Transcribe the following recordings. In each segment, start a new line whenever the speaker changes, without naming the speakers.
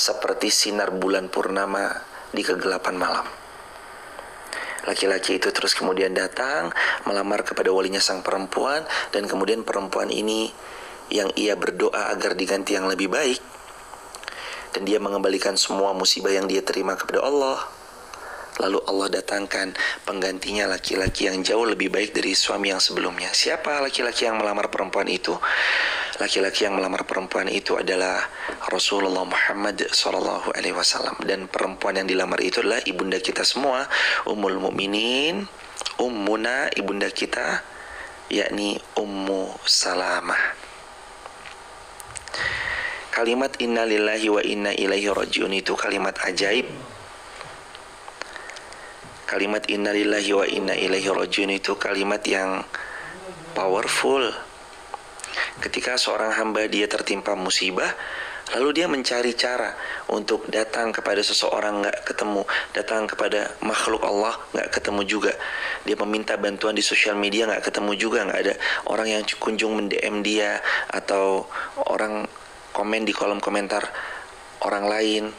seperti sinar bulan purnama di kegelapan malam. Laki-laki itu terus kemudian datang melamar kepada walinya sang perempuan, dan kemudian perempuan ini yang ia berdoa agar diganti yang lebih baik, dan dia mengembalikan semua musibah yang dia terima kepada Allah. Lalu Allah datangkan penggantinya, laki-laki yang jauh lebih baik dari suami yang sebelumnya. Siapa laki-laki yang melamar perempuan itu? Laki-laki yang melamar perempuan itu adalah Rasulullah Muhammad SAW. Dan perempuan yang dilamar itu adalah ibunda kita semua, Ummul Mukminin, Ummuna, ibunda kita, yakni Ummu Salamah. Kalimat inna lillahi wa inna ilaihi rajiun itu kalimat ajaib. Kalimat inna lillahi wa inna ilaihi rajiun itu kalimat yang powerful. Ketika seorang hamba dia tertimpa musibah, lalu dia mencari cara untuk datang kepada seseorang nggak ketemu, datang kepada makhluk Allah nggak ketemu juga, dia meminta bantuan di sosial media nggak ketemu juga, nggak ada orang yang kunjung mendm dia, atau orang komen di kolom komentar orang lain,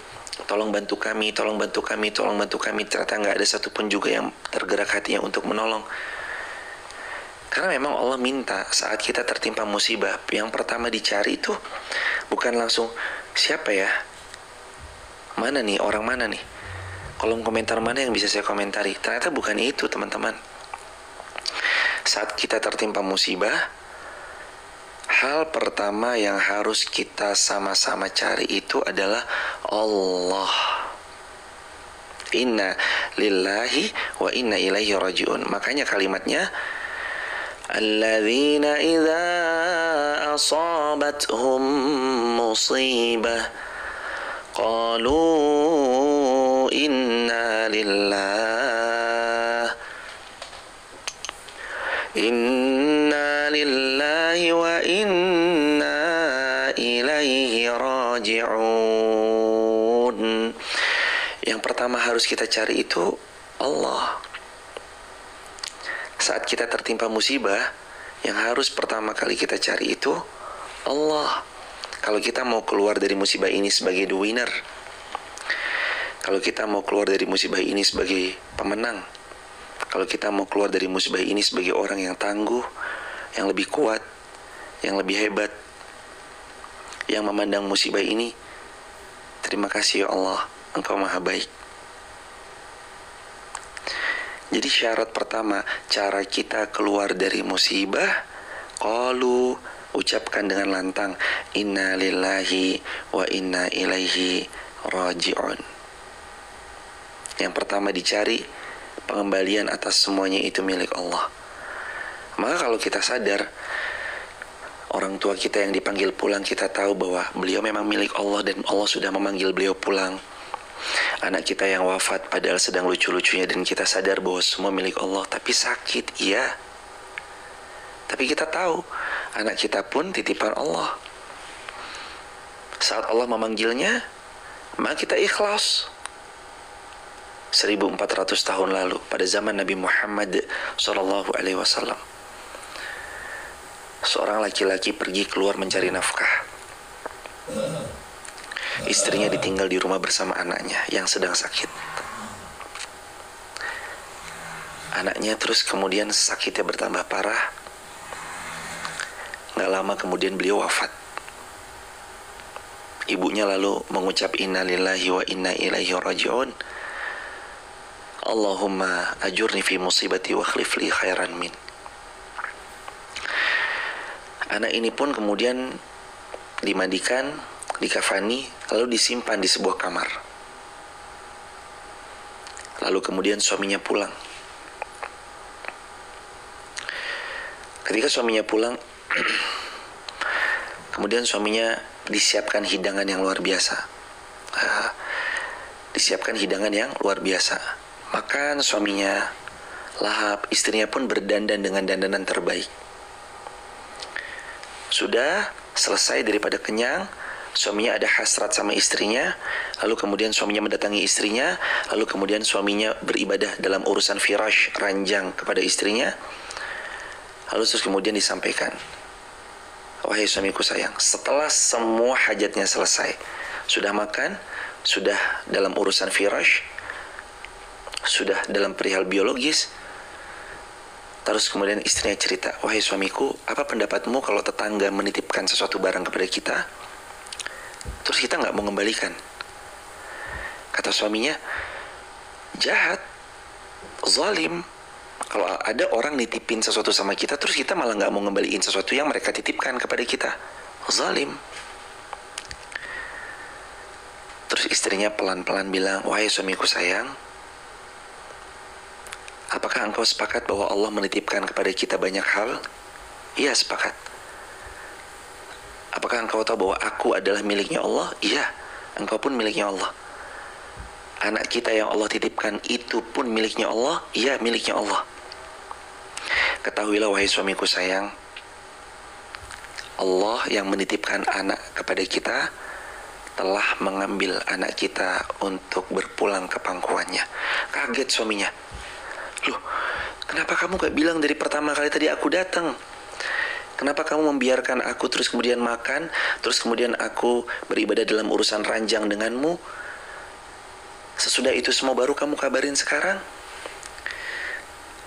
tolong bantu kami, tolong bantu kami, tolong bantu kami. Ternyata nggak ada satupun juga yang tergerak hatinya untuk menolong. Karena memang Allah minta saat kita tertimpa musibah, yang pertama dicari itu bukan langsung siapa ya, mana nih, orang mana nih, kolom komentar mana yang bisa saya komentari. Ternyata bukan itu, teman-teman. Saat kita tertimpa musibah, hal pertama yang harus kita sama-sama cari itu adalah Allah. Inna lillahi wa inna ilaihi rajiun. Makanya kalimatnya alladzina idza asabathum musibah qalu inna lillahi wa inna ilaihi raji'un. Yang pertama harus kita cari itu Allah. Saat kita tertimpa musibah, yang harus pertama kali kita cari itu Allah. Kalau kita mau keluar dari musibah ini sebagai the winner, kalau kita mau keluar dari musibah ini sebagai pemenang, kalau kita mau keluar dari musibah ini sebagai orang yang tangguh, yang lebih kuat, yang lebih hebat, yang memandang musibah ini, terima kasih ya Allah, Engkau maha baik. Jadi syarat pertama, cara kita keluar dari musibah, qalu, ucapkan dengan lantang, inna lillahi wa inna ilaihi raji'un. Yang pertama dicari, pengembalian atas semuanya itu milik Allah. Maka kalau kita sadar, orang tua kita yang dipanggil pulang, kita tahu bahwa beliau memang milik Allah dan Allah sudah memanggil beliau pulang. Anak kita yang wafat padahal sedang lucu-lucunya dan kita sadar bahwa semua milik Allah, tapi sakit, iya. Tapi kita tahu anak kita pun titipan Allah. Saat Allah memanggilnya, maka kita ikhlas. 1400 tahun lalu pada zaman Nabi Muhammad SAW, seorang laki-laki pergi keluar mencari nafkah. Istrinya ditinggal di rumah bersama anaknya yang sedang sakit. Anaknya terus kemudian sakitnya bertambah parah. Gak lama kemudian beliau wafat. Ibunya lalu mengucap inna lillahi wa inna ilaihi raji'un. Allahumma ajurni fi musibati wa khlif li khairan min. Anak ini pun kemudian dimandikan, dikafani, lalu disimpan di sebuah kamar. Lalu kemudian suaminya pulang. Ketika suaminya pulang, kemudian suaminya disiapkan hidangan yang luar biasa. Disiapkan hidangan yang luar biasa. Makan suaminya, lahap, istrinya pun berdandan dengan dandanan terbaik. Sudah selesai daripada kenyang, suaminya ada hasrat sama istrinya, lalu kemudian suaminya mendatangi istrinya, lalu kemudian suaminya beribadah dalam urusan firash, ranjang kepada istrinya, lalu terus kemudian disampaikan, wahai suamiku sayang, setelah semua hajatnya selesai, sudah makan, sudah dalam urusan firash, sudah dalam perihal biologis. Terus kemudian istrinya cerita, wahai suamiku, apa pendapatmu kalau tetangga menitipkan sesuatu barang kepada kita, terus kita nggak mau mengembalikan? Kata suaminya, jahat, zalim. Kalau ada orang nitipin sesuatu sama kita, terus kita malah nggak mau ngembaliin sesuatu yang mereka titipkan kepada kita, zalim. Terus istrinya pelan-pelan bilang, wahai suamiku sayang, apakah engkau sepakat bahwa Allah menitipkan kepada kita banyak hal? Iya, sepakat. Apakah engkau tahu bahwa aku adalah miliknya Allah? Iya, engkau pun miliknya Allah. Anak kita yang Allah titipkan itu pun miliknya Allah? Iya, miliknya Allah. Ketahuilah wahai suamiku sayang, Allah yang menitipkan anak kepada kita telah mengambil anak kita untuk berpulang ke pangkuannya. Kaget suaminya. Loh, kenapa kamu gak bilang dari pertama kali tadi aku datang? Kenapa kamu membiarkan aku terus kemudian makan, terus kemudian aku beribadah dalam urusan ranjang denganmu? Sesudah itu semua baru kamu kabarin sekarang?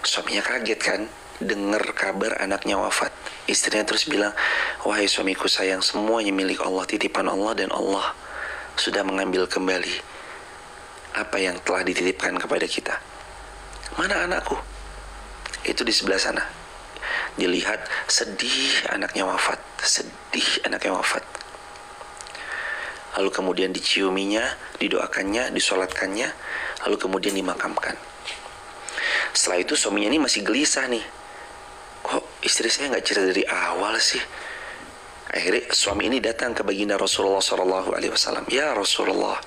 Suaminya kaget kan, dengar kabar anaknya wafat. Istrinya terus bilang, wahai suamiku sayang, semuanya milik Allah, titipan Allah, dan Allah sudah mengambil kembali apa yang telah dititipkan kepada kita. Mana anakku? Itu di sebelah sana. Dilihat sedih anaknya wafat, sedih anaknya wafat. Lalu kemudian diciuminya, didoakannya, disolatkannya, lalu kemudian dimakamkan. Setelah itu suaminya ini masih gelisah nih. Kok istri saya nggak cerita dari awal sih? Akhirnya suami ini datang ke baginda Rasulullah SAW. Ya Rasulullah,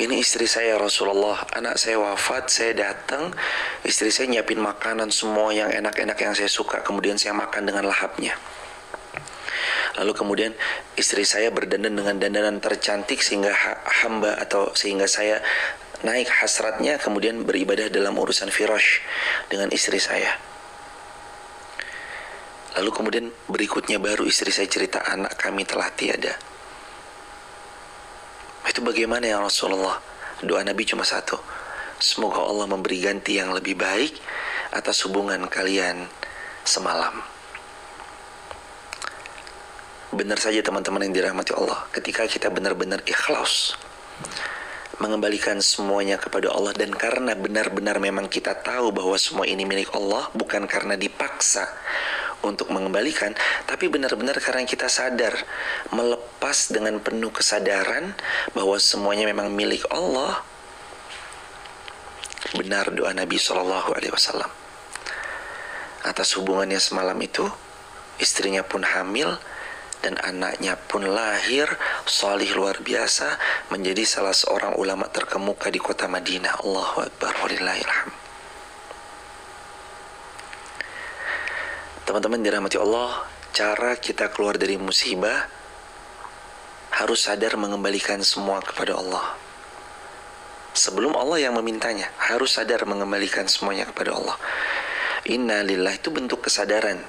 ini istri saya Rasulullah, anak saya wafat, saya datang, istri saya nyiapin makanan semua yang enak-enak yang saya suka, kemudian saya makan dengan lahapnya. Lalu kemudian istri saya berdandan dengan dandanan tercantik sehingga hamba atau sehingga saya naik hasratnya, kemudian beribadah dalam urusan firash dengan istri saya. Lalu kemudian berikutnya baru istri saya cerita, anak kami telah tiada. Itu bagaimana ya Rasulullah? Doa Nabi cuma satu, semoga Allah memberi ganti yang lebih baik atas hubungan kalian semalam. Benar saja teman-teman yang dirahmati Allah, ketika kita benar-benar ikhlas mengembalikan semuanya kepada Allah, dan karena benar-benar memang kita tahu bahwa semua ini milik Allah, bukan karena dipaksa untuk mengembalikan, tapi benar-benar karena kita sadar, melepas dengan penuh kesadaran bahwa semuanya memang milik Allah. Benar doa Nabi SAW. Atas hubungannya semalam itu, istrinya pun hamil, dan anaknya pun lahir, salih luar biasa, menjadi salah seorang ulama terkemuka di kota Madinah. Allahu Akbar, walillahilhamd. Teman-teman dirahmati Allah, cara kita keluar dari musibah harus sadar mengembalikan semua kepada Allah. Sebelum Allah yang memintanya, harus sadar mengembalikan semuanya kepada Allah. Inna lillah itu bentuk kesadaran.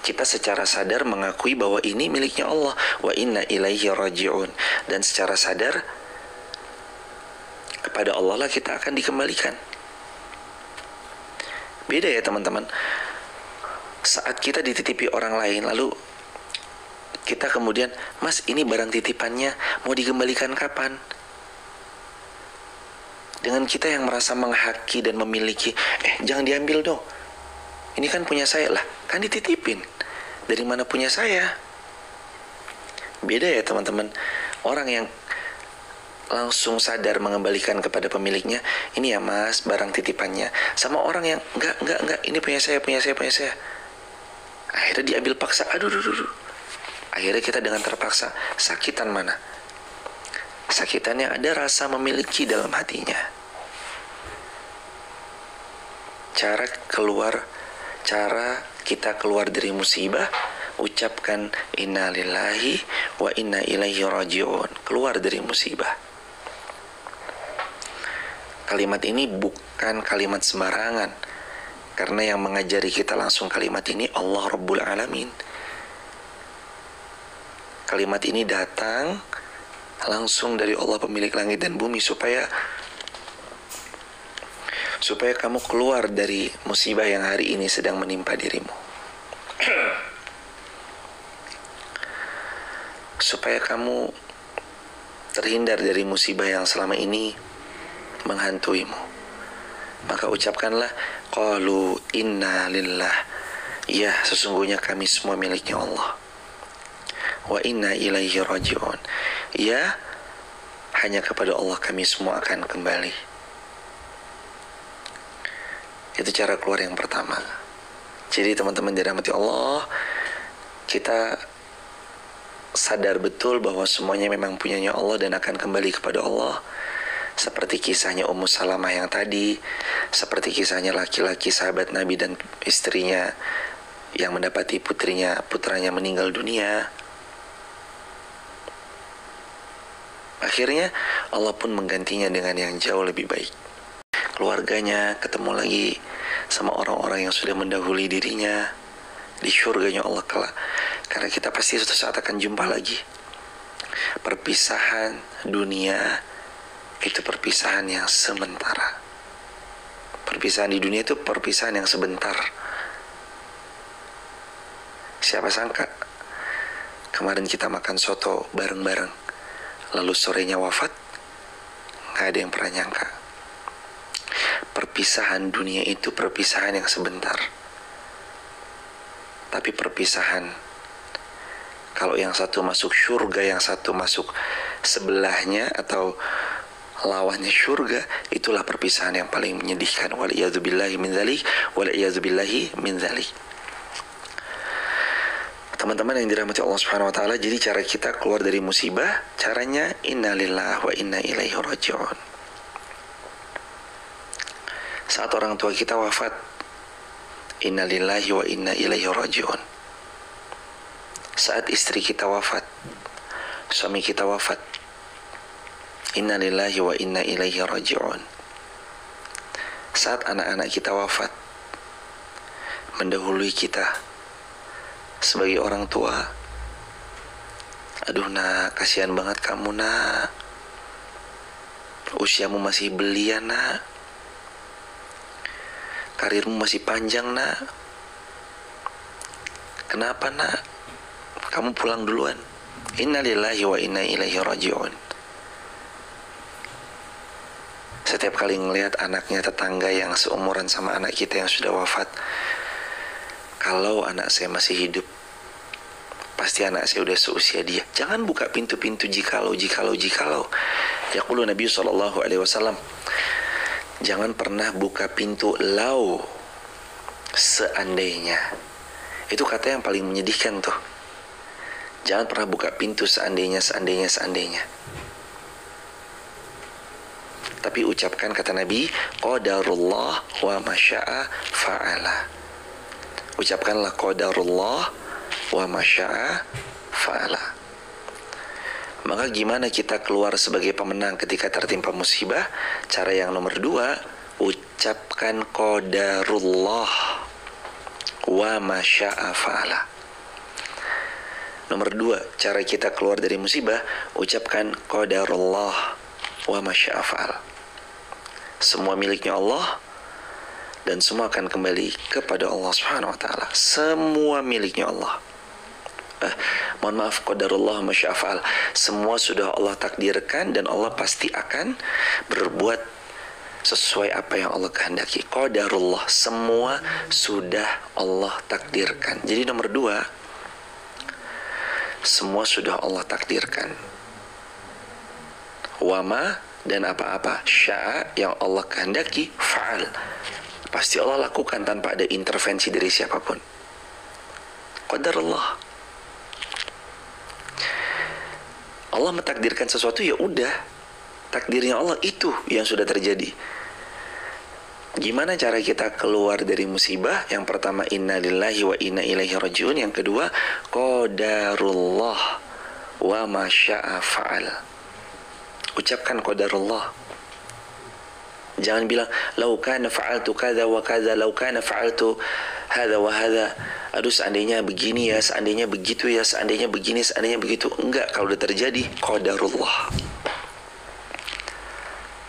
Kita secara sadar mengakui bahwa ini miliknya Allah, wa inna ilaihi raji'un, dan secara sadar kepada Allah lah kita akan dikembalikan. Beda ya teman-teman. Saat kita dititipi orang lain, lalu kita kemudian, mas ini barang titipannya, mau dikembalikan kapan? Dengan kita yang merasa menghaki dan memiliki, jangan diambil dong, ini kan punya saya lah, kan dititipin, dari mana punya saya? Beda ya teman-teman. Orang yang langsung sadar mengembalikan kepada pemiliknya, ini ya mas barang titipannya, sama orang yang enggak, ini punya saya. Akhirnya diambil paksa, aduh. Akhirnya kita dengan terpaksa, sakitan mana? Sakitan yang ada rasa memiliki dalam hatinya. Cara kita keluar dari musibah, ucapkan inna lillahi wa inna ilaihi raji'un. Keluar dari musibah. Kalimat ini bukan kalimat sembarangan, karena yang mengajari kita langsung kalimat ini Allah Rabbul Alamin. Kalimat ini datang langsung dari Allah pemilik langit dan bumi supaya kamu keluar dari musibah yang hari ini sedang menimpa dirimu. Supaya kamu terhindar dari musibah yang selama ini menghantuimu. Maka ucapkanlah qalu inna lillah, ya sesungguhnya kami semua miliknya Allah, wa inna ilaihi raji'un, ya hanya kepada Allah kami semua akan kembali. Itu cara keluar yang pertama. Jadi teman-teman dirahmati Allah, kita sadar betul bahwa semuanya memang punyanya Allah dan akan kembali kepada Allah. Seperti kisahnya Ummu Salamah yang tadi, seperti kisahnya laki-laki sahabat Nabi dan istrinya yang mendapati putranya meninggal dunia. Akhirnya Allah pun menggantinya dengan yang jauh lebih baik. Keluarganya ketemu lagi sama orang-orang yang sudah mendahului dirinya di syurganya Allah kelak. Karena kita pasti suatu saat akan jumpa lagi. Perpisahan dunia itu perpisahan yang sementara. Perpisahan di dunia itu perpisahan yang sebentar. Siapa sangka kemarin kita makan soto bareng-bareng, lalu sorenya wafat? Gak ada yang pernah nyangka. Perpisahan dunia itu perpisahan yang sebentar. Tapi perpisahan, kalau yang satu masuk syurga, yang satu masuk sebelahnya atau lawannya syurga, itulah perpisahan yang paling menyedihkan. Waliyadzubillahi min dzalik, waliyadzubillahi min dzalik. Teman-teman yang dirahmati Allah Subhanahu wa taala, jadi cara kita keluar dari musibah, caranya innalillahi wa inna ilaihi raji'un. Saat orang tua kita wafat, innalillahi wa inna ilaihi raji'un. Saat istri kita wafat, suami kita wafat, innalillahi wa inna ilaihi raji'un. Saat anak-anak kita wafat, mendahului kita sebagai orang tua, aduh nak, kasihan banget kamu nak, usiamu masih belia nak, karirmu masih panjang nak, kenapa nak, kamu pulang duluan. Innalillahi wa inna ilaihi raji'un. Setiap kali ngelihat anaknya tetangga yang seumuran sama anak kita yang sudah wafat, kalau anak saya masih hidup, pasti anak saya udah seusia dia. Jangan buka pintu-pintu jikalau. Yaqulu Nabi SAW, jangan pernah buka pintu lau, seandainya. Itu kata yang paling menyedihkan tuh. Jangan pernah buka pintu seandainya. Tapi ucapkan kata Nabi, qadarullah wa masya'a fa'ala. Ucapkanlah qadarullah wa masya'a fa'ala. Maka gimana kita keluar sebagai pemenang ketika tertimpa musibah? Cara yang nomor 2, ucapkan qadarullah wa masya'a fa'ala. Nomor 2, cara kita keluar dari musibah, ucapkan qadarullah wa masya'a fa'ala. Semua miliknya Allah dan semua akan kembali kepada Allah Subhanahu wa taala. Semua miliknya Allah. Mohon maaf, qadarullah wa masya'a fa'al. Semua sudah Allah takdirkan dan Allah pasti akan berbuat sesuai apa yang Allah kehendaki. Qadarullah, semua sudah Allah takdirkan. Jadi nomor 2, semua sudah Allah takdirkan. Wama, dan apa-apa sya'a yang Allah kehendaki, fa'al, pasti Allah lakukan tanpa ada intervensi dari siapapun. Qadarullah. Allah mentakdirkan sesuatu, ya udah, takdirnya Allah itu yang sudah terjadi. Gimana cara kita keluar dari musibah? Yang pertama, innalillahi wa inna ilaihi raji'un. Yang kedua, qadarullah wa ma syaa fa'al. Ucapkan qadarullah. Jangan bilang lau kana fa'altu kadza wa kadza, lau kana fa'altu hada wa hada, aduh seandainya begini ya, seandainya begitu ya, seandainya begini, seandainya begitu. Enggak, kalau udah terjadi qadarullah,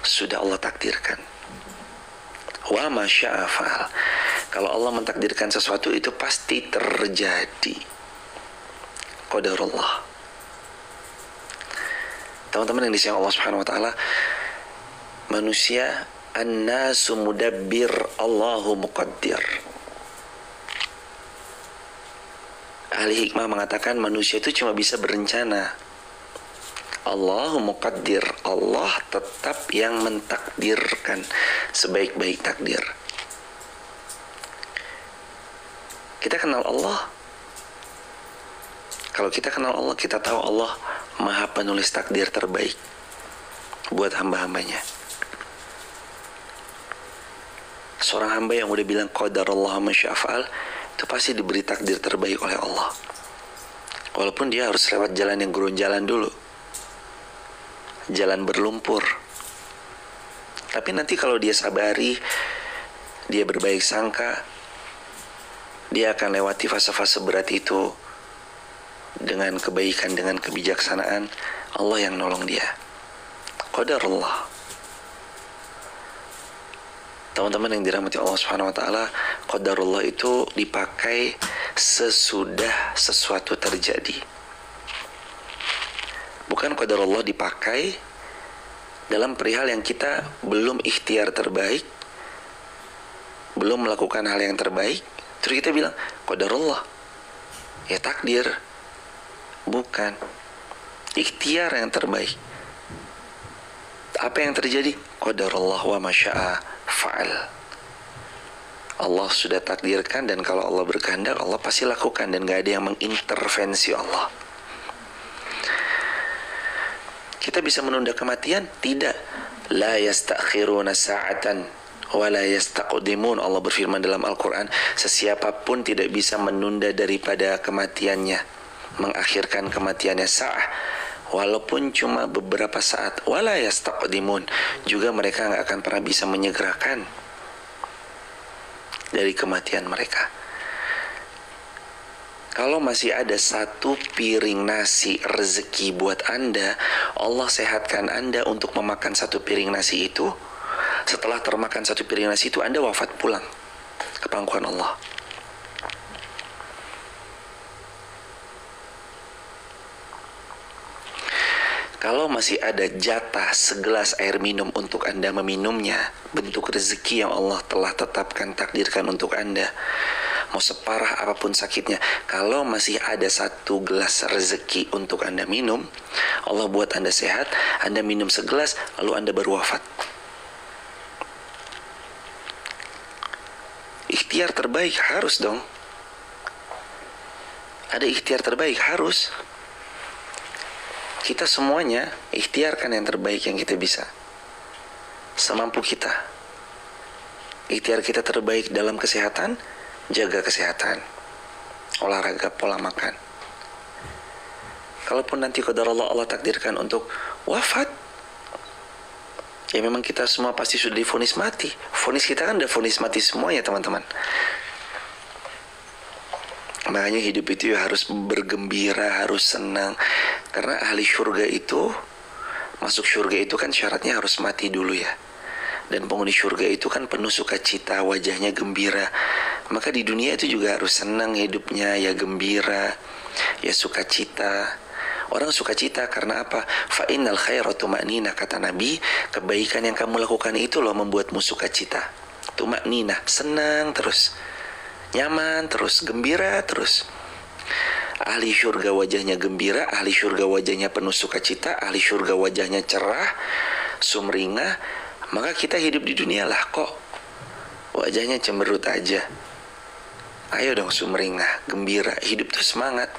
sudah Allah takdirkan. Wa ma syaa fa'al. Kalau Allah mentakdirkan sesuatu itu pasti terjadi. Qadarullah. Teman-teman yang disayang Allah Subhanahu wa taala, manusia an-nasu mudabbir, Allahu muqaddir. Ahli hikmah mengatakan manusia itu cuma bisa berencana, Allahu muqaddir, Allah tetap yang mentakdirkan sebaik-baik takdir. Kita kenal Allah. Kalau kita kenal Allah, kita tahu Allah Maha penulis takdir terbaik buat hamba-hambanya. Seorang hamba yang udah bilang qadarullah ma syaa fa'al, itu pasti diberi takdir terbaik oleh Allah. Walaupun dia harus lewat jalan yang gerunjalan dulu, jalan berlumpur. Tapi nanti kalau dia sabari, dia berbaik sangka, dia akan lewati fase-fase berat itu dengan kebaikan, dengan kebijaksanaan. Allah yang nolong dia. Qadarullah. Teman-teman yang dirahmati Allah Subhanahu wa taala, qadarullah itu dipakai sesudah sesuatu terjadi. Bukan qadarullah dipakai dalam perihal yang kita belum ikhtiar terbaik, belum melakukan hal yang terbaik, terus kita bilang qadarullah, ya takdir. Bukan, ikhtiar yang terbaik. Apa yang terjadi? Qadarullah wa ma syaa fa'al. Allah sudah takdirkan, dan kalau Allah berkehendak, Allah pasti lakukan, dan gak ada yang mengintervensi Allah. Kita bisa menunda kematian? Tidak. La yastakhiruna sa'atan wa la yastaqdimun. Allah berfirman dalam Al-Quran, sesiapapun tidak bisa menunda daripada kematiannya, mengakhirkan kematiannya sa'ah, walaupun cuma beberapa saat. Wala yastaqdimun, juga mereka gak akan pernah bisa menyegerakan dari kematian mereka. Kalau masih ada satu piring nasi rezeki buat Anda, Allah sehatkan Anda untuk memakan satu piring nasi itu. Setelah termakan satu piring nasi itu, Anda wafat pulang ke pangkuan Allah. Kalau masih ada jatah segelas air minum untuk Anda meminumnya, bentuk rezeki yang Allah telah tetapkan, takdirkan untuk Anda, mau separah apapun sakitnya, kalau masih ada satu gelas rezeki untuk Anda minum, Allah buat Anda sehat, Anda minum segelas, lalu Anda baru wafat. Ikhtiar terbaik harus dong. Ada ikhtiar terbaik harus. Kita semuanya ikhtiarkan yang terbaik yang kita bisa, semampu kita. Ikhtiar kita terbaik dalam kesehatan, jaga kesehatan, olahraga, pola makan. Kalaupun nanti qadarullah, Allah takdirkan untuk wafat, ya memang kita semua pasti sudah divonis mati. Vonis kita kan udah vonis mati semua ya teman-teman. Makanya hidup itu ya harus bergembira, harus senang. Karena ahli syurga itu, masuk syurga itu kan syaratnya harus mati dulu ya. Dan penghuni syurga itu kan penuh sukacita, wajahnya gembira. Maka di dunia itu juga harus senang hidupnya, ya gembira, ya sukacita. Orang sukacita karena apa? Fa innal khaira tuma'nina, kata Nabi, kebaikan yang kamu lakukan itu loh membuatmu sukacita. Tuma'nina, senang terus, nyaman terus, gembira terus. Ahli syurga wajahnya gembira, ahli syurga wajahnya penuh sukacita, ahli syurga wajahnya cerah, sumringah. Maka kita hidup di dunia lah kok wajahnya cemberut aja. Ayo dong sumringah, gembira, hidup tuh semangat.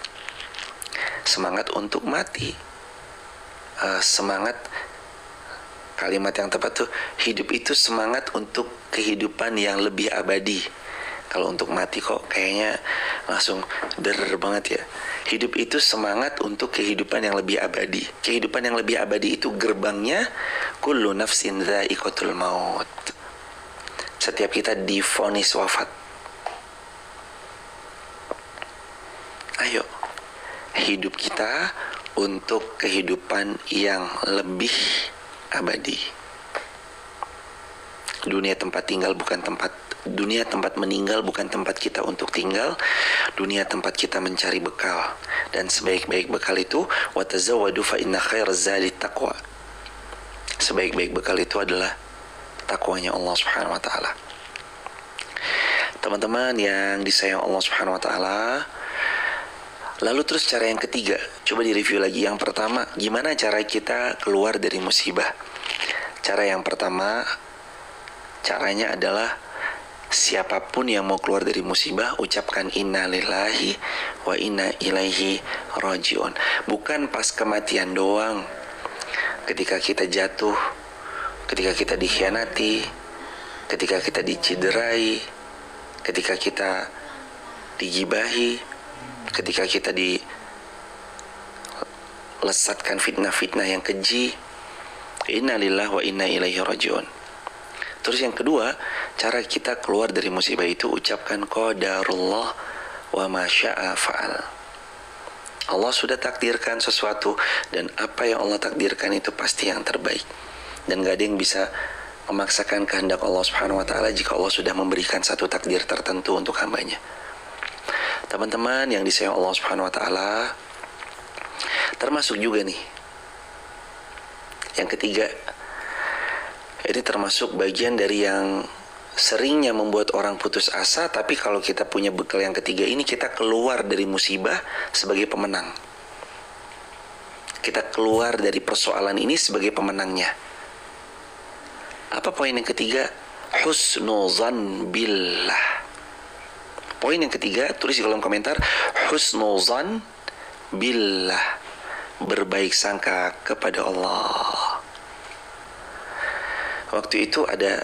Semangat untuk mati. Semangat, kalimat yang tepat tuh, hidup itu semangat untuk kehidupan yang lebih abadi. Kalau untuk mati kok kayaknya langsung banget ya. Hidup itu semangat untuk kehidupan yang lebih abadi. Kehidupan yang lebih abadi itu gerbangnya kullu nafsin dha'iqatul maut. Setiap kita divonis wafat. Ayo, hidup kita untuk kehidupan yang lebih abadi. Dunia tempat meninggal bukan tempat kita untuk tinggal. Dunia tempat kita mencari bekal, dan sebaik-baik bekal itu watazawwadu fa inna khairaz zadi taqwa. Sebaik-baik bekal itu adalah takwanya Allah Subhanahu wa taala. Teman-teman yang disayang Allah Subhanahu wa taala, lalu terus cara yang ketiga, coba direview lagi. Yang pertama, gimana cara kita keluar dari musibah? Cara yang pertama, caranya adalah siapapun yang mau keluar dari musibah, ucapkan inna lillahi wa inna ilaihi rajiun. Bukan pas kematian doang, ketika kita jatuh, ketika kita dikhianati, ketika kita diciderai, ketika kita digibahi, ketika kita dilesatkan fitnah-fitnah yang keji. Inna lillahi wa inna ilaihi rajiun. Terus yang kedua, cara kita keluar dari musibah itu ucapkan qadarullah wa ma syaa fa'al. Allah sudah takdirkan sesuatu, dan apa yang Allah takdirkan itu pasti yang terbaik. Dan gak ada yang bisa memaksakan kehendak Allah Subhanahu wa taala jika Allah sudah memberikan satu takdir tertentu untuk hambanya. Teman-teman yang disayang Allah Subhanahu wa taala, termasuk juga nih yang ketiga, ini termasuk bagian dari yang seringnya membuat orang putus asa. Tapi kalau kita punya bekal yang ketiga ini, kita keluar dari musibah sebagai pemenang. Kita keluar dari persoalan ini sebagai pemenangnya. Apa poin yang ketiga? Husnuzan billah. Poin yang ketiga, tulis di kolom komentar, husnuzan billah. Berbaik sangka kepada Allah. Waktu itu ada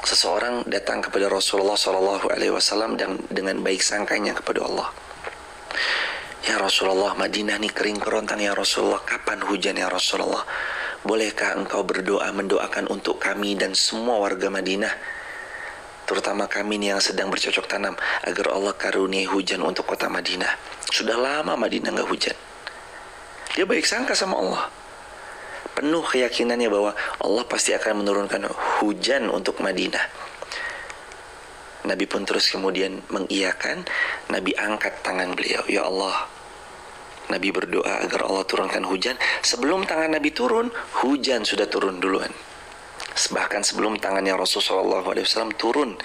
seseorang datang kepada Rasulullah SAW dan dengan baik sangkanya kepada Allah. Ya Rasulullah, Madinah nih kering kerontang ya Rasulullah. Kapan hujan ya Rasulullah? Bolehkah engkau berdoa mendoakan untuk kami dan semua warga Madinah, terutama kami nih yang sedang bercocok tanam, agar Allah karuniai hujan untuk kota Madinah. Sudah lama Madinah gak hujan. Dia baik sangka sama Allah, penuh keyakinannya bahwa Allah pasti akan menurunkan hujan untuk Madinah. Nabi pun terus kemudian mengiyakan. Nabi angkat tangan beliau, ya Allah. Nabi berdoa agar Allah turunkan hujan. Sebelum tangan Nabi turun, hujan sudah turun duluan. Bahkan sebelum tangannya Rasulullah SAW turun,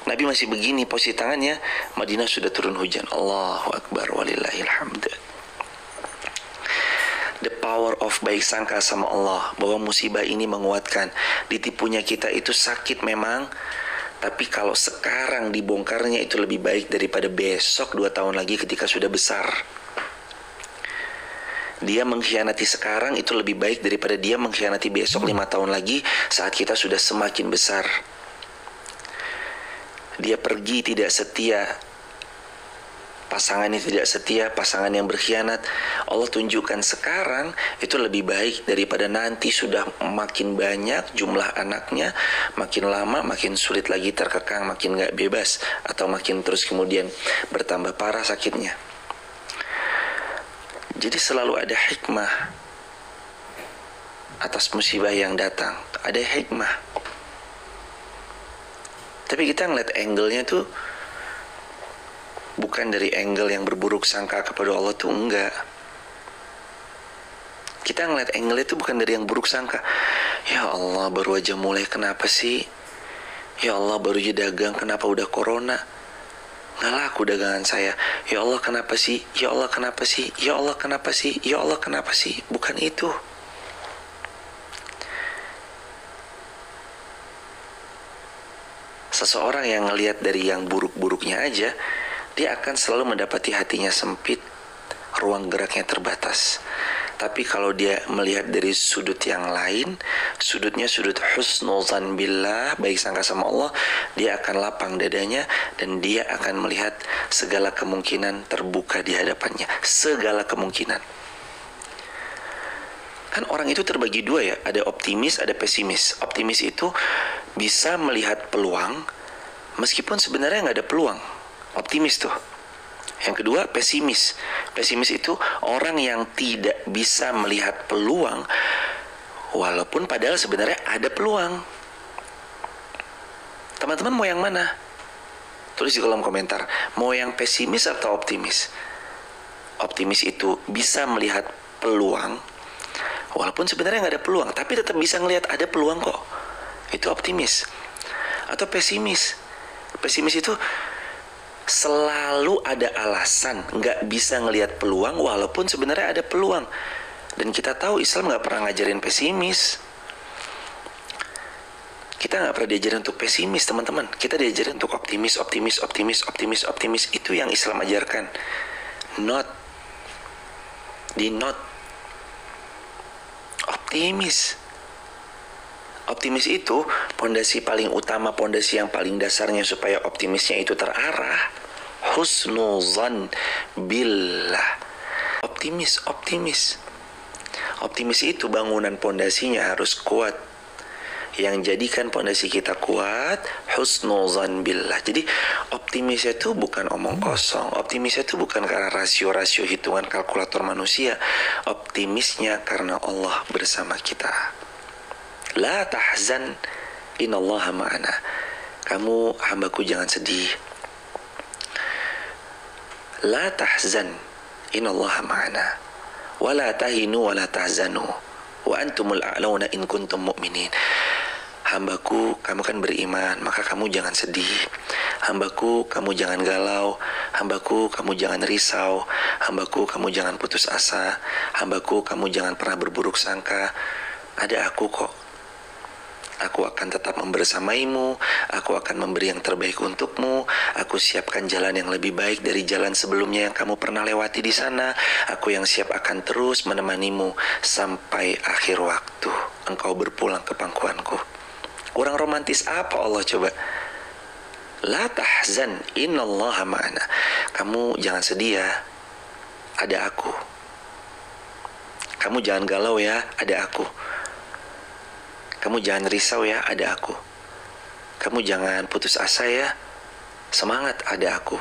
Nabi masih begini posisi tangannya, Madinah sudah turun hujan. Allahu Akbar walillahil hamd. The power of baik sangka sama Allah, bahwa musibah ini menguatkan. Ditipunya kita itu sakit memang, tapi kalau sekarang dibongkarnya itu lebih baik daripada besok 2 tahun lagi ketika sudah besar. Dia mengkhianati sekarang itu lebih baik daripada dia mengkhianati besok 5 tahun lagi saat kita sudah semakin besar. Dia pergi tidak setia, pasangannya tidak setia, pasangan yang berkhianat. Allah tunjukkan sekarang itu lebih baik daripada nanti sudah makin banyak jumlah anaknya, makin lama makin sulit lagi terkekang, makin gak bebas, atau makin terus kemudian bertambah parah sakitnya. Jadi selalu ada hikmah atas musibah yang datang. Ada hikmah. Tapi kita ngeliat angle-nya tuh bukan dari angle yang berburuk sangka kepada Allah tuh, enggak. Kita ngeliat angle itu bukan dari yang buruk sangka. Ya Allah, baru aja mulai kenapa sih? Ya Allah, baru aja dagang kenapa udah corona? Nggak laku dagangan saya. Ya Allah, kenapa sih? Ya Allah, kenapa sih? Ya Allah, kenapa sih? Ya Allah, kenapa sih? Bukan itu. Seseorang yang ngelihat dari yang buruk-buruknya aja, dia akan selalu mendapati hatinya sempit, ruang geraknya terbatas. Tapi kalau dia melihat dari sudut yang lain, sudutnya sudut husnuzan billah, baik sangka sama Allah, dia akan lapang dadanya dan dia akan melihat segala kemungkinan terbuka di hadapannya. Segala kemungkinan. Kan orang itu terbagi dua ya, ada optimis, ada pesimis. Optimis itu bisa melihat peluang meskipun sebenarnya nggak ada peluang. Optimis tuh. Yang kedua, pesimis. Pesimis itu orang yang tidak bisa melihat peluang walaupun padahal sebenarnya ada peluang. Teman-teman mau yang mana? Tulis di kolom komentar. Mau yang pesimis atau optimis? Optimis itu bisa melihat peluang walaupun sebenarnya nggak ada peluang, tapi tetap bisa ngelihat ada peluang kok. Itu optimis. Atau pesimis. Pesimis itu selalu ada alasan nggak bisa ngelihat peluang walaupun sebenarnya ada peluang. Dan kita tahu Islam nggak pernah ngajarin pesimis. Kita nggak pernah diajarin untuk pesimis, teman-teman. Kita diajarin untuk optimis. Itu yang Islam ajarkan. Not optimis. Optimis itu pondasi paling utama, pondasi yang paling dasarnya supaya optimisnya itu terarah. Husnuzan billah. Optimis. Optimis itu bangunan pondasinya harus kuat. Yang jadikan pondasi kita kuat, husnuzan billah. Jadi optimis itu bukan omong kosong. Optimis itu bukan karena rasio-rasio hitungan kalkulator manusia. Optimisnya karena Allah bersama kita. La tahzan, innallaha ma'ana. Kamu hambaku jangan sedih. La tahzan, innallaha ma'ana. Wa la tahinu wa la tahzanu. Wa antumul a'launa in kuntum mu'minin. Hambaku, kamu kan beriman, maka kamu jangan sedih. Hambaku, kamu jangan galau. Hambaku, kamu jangan risau. Hambaku, kamu jangan putus asa. Hambaku, kamu jangan pernah berburuk sangka. Ada aku kok. Aku akan tetap membersamaimu. Aku akan memberi yang terbaik untukmu. Aku siapkan jalan yang lebih baik dari jalan sebelumnya yang kamu pernah lewati di sana. Aku yang siap akan terus menemanimu sampai akhir waktu engkau berpulang ke pangkuanku. Kurang romantis apa Allah coba? La tahzan, innallaha ma'ana. Kamu jangan sedih ya, ada aku. Kamu jangan galau ya, ada aku. Kamu jangan risau ya, ada aku. Kamu jangan putus asa ya, semangat, ada aku.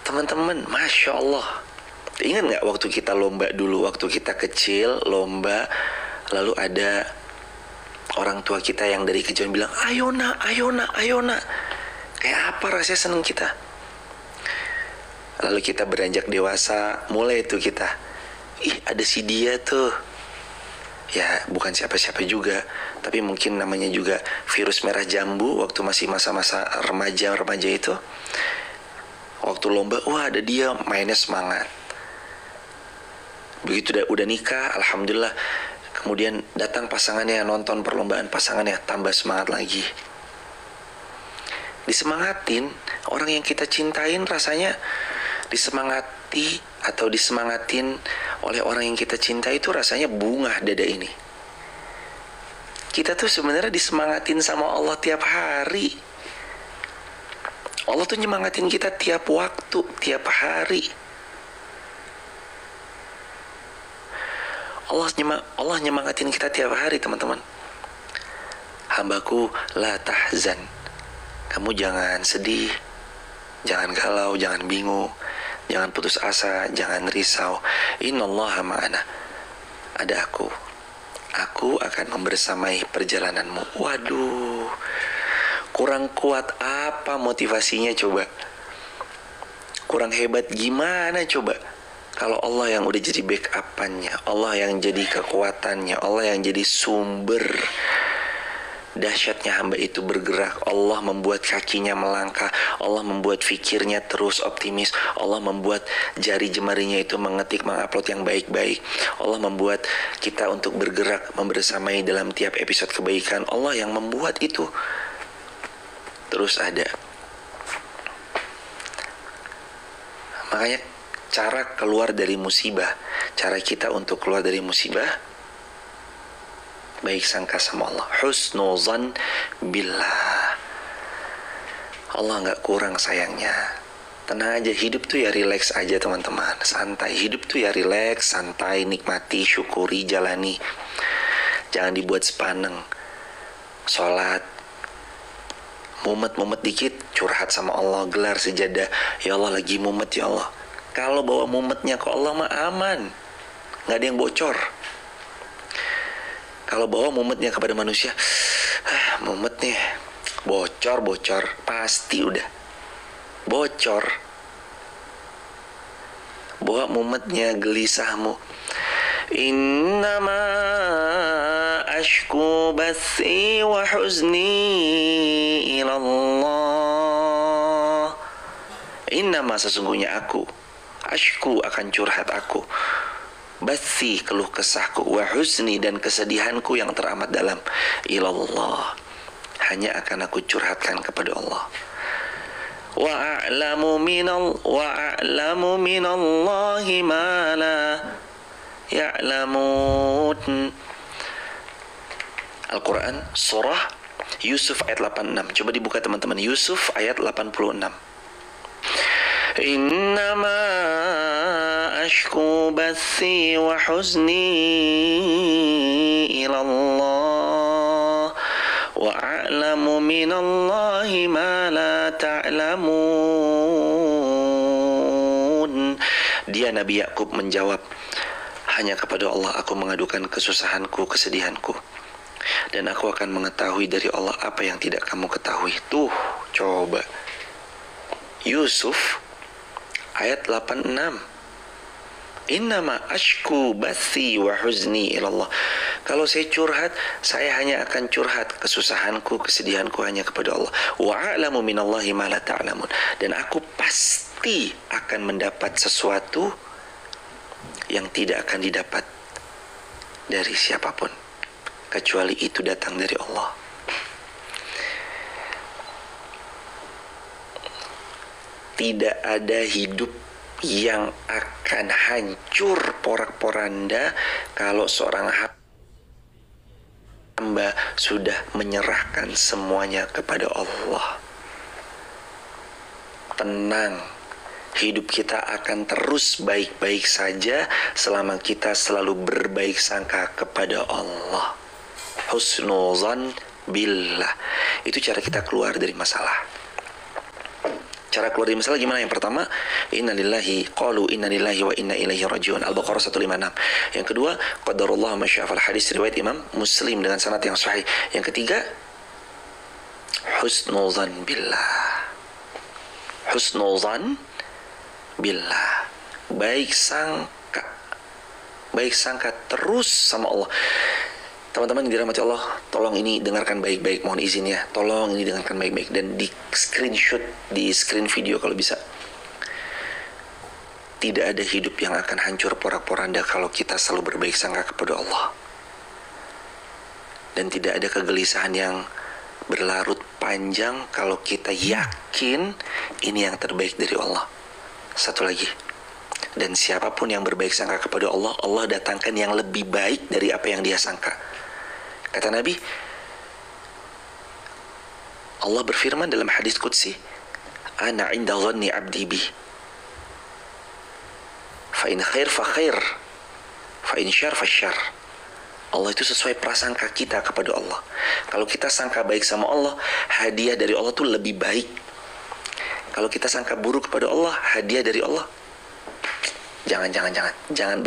Teman-teman, Masya Allah. Ingat gak waktu kita lomba dulu, waktu kita kecil, lomba, lalu ada orang tua kita yang dari kejauhan bilang, ayo nak. Kayak apa rasanya seneng kita. Lalu kita beranjak dewasa, mulai itu kita, ada si dia tuh. Ya bukan siapa-siapa juga, tapi mungkin namanya juga virus merah jambu waktu masih masa-masa remaja itu. Waktu lomba, wah ada dia, mainnya semangat. Begitu udah nikah, alhamdulillah. Kemudian datang pasangannya, nonton perlombaan pasangannya, tambah semangat lagi. Disemangatin, orang yang kita cintain rasanya disemangati atau disemangatin oleh orang yang kita cintai itu rasanya bunga dada ini. Kita tuh sebenarnya disemangatin sama Allah tiap hari. Allah tuh nyemangatin kita tiap waktu, tiap hari. Allah nyemangatin kita tiap hari, teman-teman. Hambaku, la tahzan. Kamu jangan sedih, jangan galau, jangan bingung, jangan putus asa, jangan risau. Innallaha ma'ana. Ada aku. Aku akan membersamai perjalananmu. Waduh, kurang kuat apa motivasinya coba? Kurang hebat gimana coba? Kalau Allah yang udah jadi backup-annya, Allah yang jadi kekuatannya, Allah yang jadi sumber dahsyatnya hamba itu bergerak. Allah membuat kakinya melangkah, Allah membuat fikirnya terus optimis, Allah membuat jari jemarinya itu mengetik, mengupload yang baik-baik, Allah membuat kita untuk bergerak membersamai dalam tiap episode kebaikan. Allah yang membuat itu terus ada. Makanya cara keluar dari musibah, cara kita untuk keluar dari musibah, baik sangka sama Allah, husnuzan billah. Allah gak kurang sayangnya. Tenang aja, hidup tuh ya relax aja teman-teman, santai. Hidup tuh ya relax, santai, nikmati, syukuri, jalani. Jangan dibuat sepaneng. Sholat, Mumet dikit, curhat sama Allah, gelar sejadah, ya Allah lagi mumet ya Allah. Kalau bawa mumetnya ke Allah mah aman, nggak ada yang bocor. Kalau bawa mumetnya kepada manusia, mumet nih, bocor, pasti udah bocor. Bawa mumetnya, gelisahmu, innama ashku bathi wa huzni ilallah. Innama sesungguhnya aku, ashku akan curhat aku, bathi keluh kesahku, wa huzni dan kesedihanku yang teramat dalam, ilallah hanya akan aku curhatkan kepada Allah. Wa a'lamu minallahi ma la ya'lamun. Al-Quran surah Yusuf ayat 86. Coba dibuka teman-teman, Yusuf ayat 86. Innama ashku bathi wa huzni ilallah wa a'lamu minallahi ma la ta'lamun. Dia Nabi Yakub menjawab, hanya kepada Allah aku mengadukan kesusahanku, kesedihanku, dan aku akan mengetahui dari Allah apa yang tidak kamu ketahui. Tuh, coba Yusuf ayat 86. Innama ashku bathi wa huzni ilallah. Kalau saya curhat, saya hanya akan curhat kesusahanku, kesedihanku hanya kepada Allah. Wa a'lamu minallahi ma la ta'lamun. Dan aku pasti akan mendapat sesuatu yang tidak akan didapat dari siapapun, kecuali itu datang dari Allah. Tidak ada hidup yang akan hancur porak-poranda kalau seorang hamba sudah menyerahkan semuanya kepada Allah. Tenang, hidup kita akan terus baik-baik saja selama kita selalu berbaik sangka kepada Allah. Husnuzan billah. Itu cara kita keluar dari masalah. Cara keluar dari masalah gimana? Yang pertama, innalillahi qalu innalillahi wa inna ilaihi rajiun, Al-Baqarah 156. Yang kedua, qadarullah ma syaa fa'al, hadis riwayat Imam Muslim dengan sanad yang sahih. Yang ketiga, husnuzan billah. Husnuzan billah. Baik sangka terus sama Allah. Teman-teman dirahmati Allah, tolong ini dengarkan baik-baik, mohon izin ya. Tolong ini dengarkan baik-baik dan di screenshot, di screen video kalau bisa. Tidak ada hidup yang akan hancur porak-poranda kalau kita selalu berbaik sangka kepada Allah. Dan tidak ada kegelisahan yang berlarut panjang kalau kita yakin ini yang terbaik dari Allah. Satu lagi, dan siapapun yang berbaik sangka kepada Allah, Allah datangkan yang lebih baik dari apa yang dia sangka. Kata Nabi, Allah berfirman dalam hadis qudsi, ana inda dhanni abdi bi, fa in khair fa khair, fa in syar fa syar. Allah itu sesuai prasangka kita kepada Allah. Kalau kita sangka baik sama Allah, hadiah dari Allah tuh lebih baik. Kalau kita sangka buruk kepada Allah, hadiah dari Allah jangan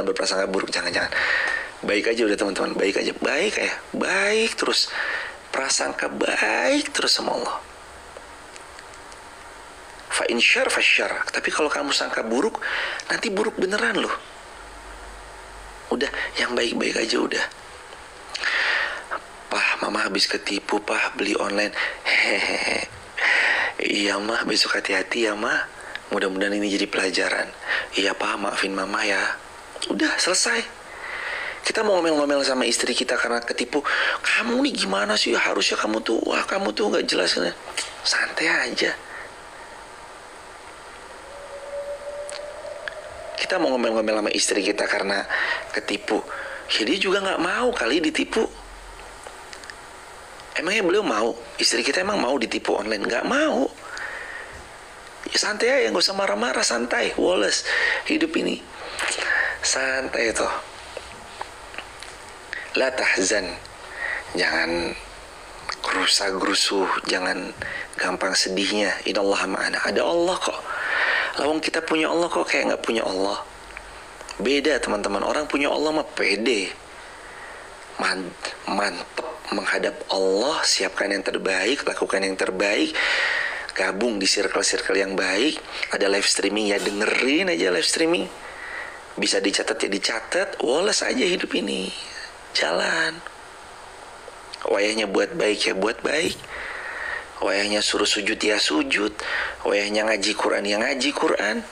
berprasangka buruk, jangan. Baik aja udah teman-teman, baik aja, baik terus, prasangka baik terus sama Allah. Fa in syar fa syar. Tapi kalau kamu sangka buruk, nanti buruk beneran loh. Udah, yang baik-baik aja udah. Pah, mama habis ketipu, pah, beli online. Hehehe. Iya mah, besok hati-hati ya mah. Mudah-mudahan ini jadi pelajaran. Iya pah, maafin mama ya. Udah, selesai. Kita mau ngomel-ngomel sama istri kita karena ketipu. Kamu nih gimana sih? Harusnya kamu tuh gak jelas. Santai aja. Kita mau ngomel-ngomel sama istri kita karena ketipu. Ya dia juga gak mau kali ditipu. Emangnya beliau mau? Istri kita emang mau ditipu online? Gak mau. Ya santai aja, gak usah marah-marah, santai. Wallace, hidup ini santai tuh. La tahzan, jangan gerusa-gerusuh, jangan gampang sedihnya. Innallaha ma'ana. Ada Allah kok. Lawang kita punya Allah kok kayak nggak punya Allah. Beda teman-teman, orang punya Allah mah pede, mantep menghadap Allah, siapkan yang terbaik, lakukan yang terbaik, gabung di circle-circle yang baik. Ada live streaming ya dengerin aja live streaming, bisa dicatat ya dicatat, woles aja hidup ini, jalan. Wayahnya buat baik ya buat baik, wayahnya suruh sujud ya sujud, wayahnya ngaji Quran ya ngaji Quran,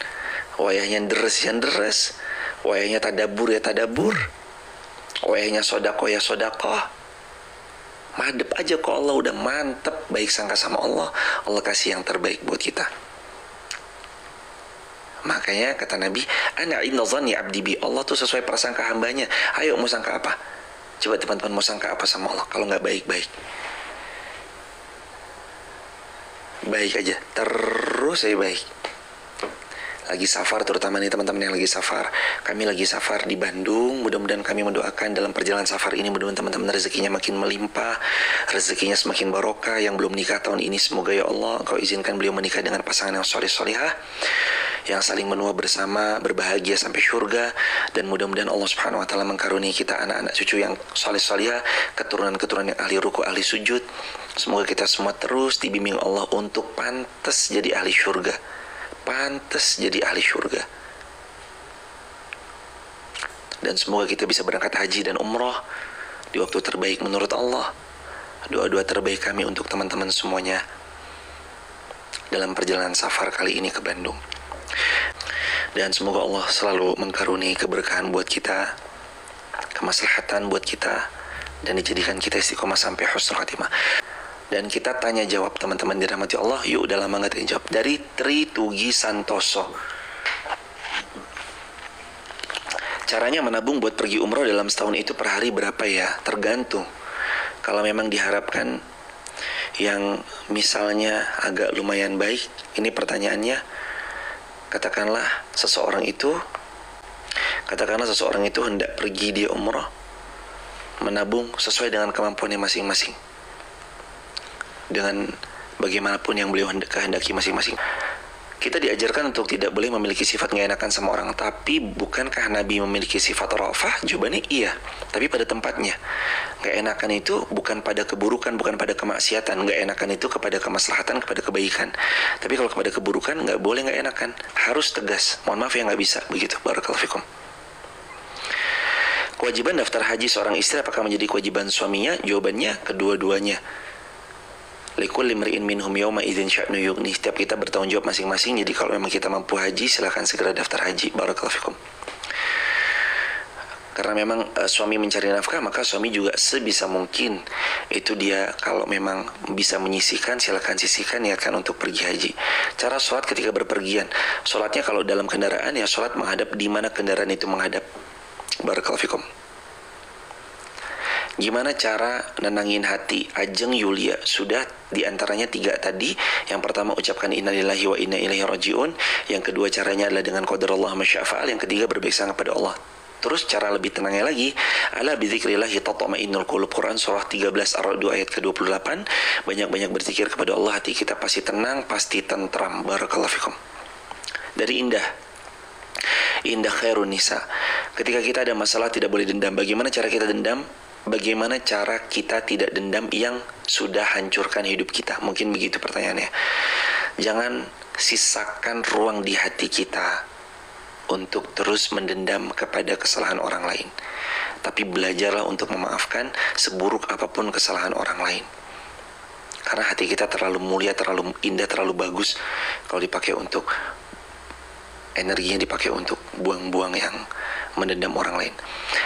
wayahnya deres ya deres, wayahnya tadabur ya tadabur, wayahnya sodakoh ya sodakoh. Madep aja kok Allah, udah mantep, baik sangka sama Allah, Allah kasih yang terbaik buat kita. Makanya kata Nabi, ana inna dhanni abdi bi, Allah tuh sesuai prasangka hambanya. Ayo mau sangka apa? Coba teman-teman mau sangka apa sama Allah? Kalau nggak baik-baik, baik aja, terus saya baik. Lagi safar, terutama nih teman-teman yang lagi safar. Kami lagi safar di Bandung. Mudah-mudahan kami mendoakan dalam perjalanan safar ini, mudah-mudahan teman-teman rezekinya makin melimpah, rezekinya semakin barokah. Yang belum nikah tahun ini, semoga ya Allah Kau izinkan beliau menikah dengan pasangan yang soleh-solehah, yang saling menua bersama, berbahagia sampai surga. Dan mudah-mudahan Allah Subhanahu wa Ta'ala mengkaruniai kita anak-anak cucu yang soleh-solehah, keturunan-keturunan yang ahli ruku, ahli sujud. Semoga kita semua terus dibimbing Allah untuk pantas jadi ahli surga, pantas jadi ahli surga. Dan semoga kita bisa berangkat haji dan umroh di waktu terbaik menurut Allah. Doa-doa terbaik kami untuk teman-teman semuanya dalam perjalanan safar kali ini ke Bandung. Dan semoga Allah selalu mengkaruniai keberkahan buat kita, kemaslahatan buat kita, dan dijadikan kita istiqomah sampai husnul khatimah. Dan kita tanya jawab teman-teman dirahmati Allah. Yuk, udah lama gak tanya jawab. Dari Tri Tugi Santoso, caranya menabung buat pergi umroh dalam setahun itu per hari berapa ya? Tergantung. Kalau memang diharapkan yang misalnya agak lumayan baik, ini pertanyaannya, katakanlah seseorang itu hendak pergi dia umroh, menabung sesuai dengan kemampuannya masing-masing, dengan bagaimanapun yang beliau kehendaki masing-masing. Kita diajarkan untuk tidak boleh memiliki sifat nggak enakan sama orang. Tapi bukankah Nabi memiliki sifat rafah? Jawabannya iya, tapi pada tempatnya. Nggak enakan itu bukan pada keburukan, bukan pada kemaksiatan. Nggak enakan itu kepada kemaslahatan, kepada kebaikan. Tapi kalau kepada keburukan nggak boleh nggak enakan, harus tegas. Mohon maaf ya nggak bisa begitu. Barakallahu fikum. Kewajiban daftar haji seorang istri apakah menjadi kewajiban suaminya? Jawabannya kedua-duanya. Likulli imri'in minhum yawma idzin sya'nu yughni. Setiap kita bertanggung jawab masing-masing. Jadi kalau memang kita mampu haji, silakan segera daftar haji. Barakallahu fikum. Karena memang suami mencari nafkah, maka suami juga sebisa mungkin itu dia kalau memang bisa menyisihkan, silakan sisihkan, niatkan untuk pergi haji. Cara sholat ketika berpergian, sholatnya kalau dalam kendaraan ya sholat menghadap di mana kendaraan itu menghadap. Barakallahu fikum. Gimana cara nenangin hati? Ajeng Yulia, sudah diantaranya 3 tadi. Yang pertama ucapkan innalillahi wa inna ilaihi rajiun. Yang kedua caranya adalah dengan qadarullah masya fa'al. Yang ketiga berbaik sangka pada Allah. Terus cara lebih tenangnya lagi, ala bidzikrillahi tatma'innul qulub. Quran surah 13 Ar-Ra'd ayat ke-28. Banyak-banyak berzikir kepada Allah, hati kita pasti tenang, pasti tentram. Barakallahu fikum. Dari Indah Khairun Nisa, ketika kita ada masalah tidak boleh dendam. Bagaimana cara kita dendam? Bagaimana cara kita tidak dendam yang sudah hancurkan hidup kita? Mungkin begitu pertanyaannya. Jangan sisakan ruang di hati kita untuk terus mendendam kepada kesalahan orang lain. Tapi belajarlah untuk memaafkan seburuk apapun kesalahan orang lain. Karena hati kita terlalu mulia, terlalu indah, terlalu bagus kalau dipakai untuk energinya dipakai untuk buang-buang yang mendendam orang lain.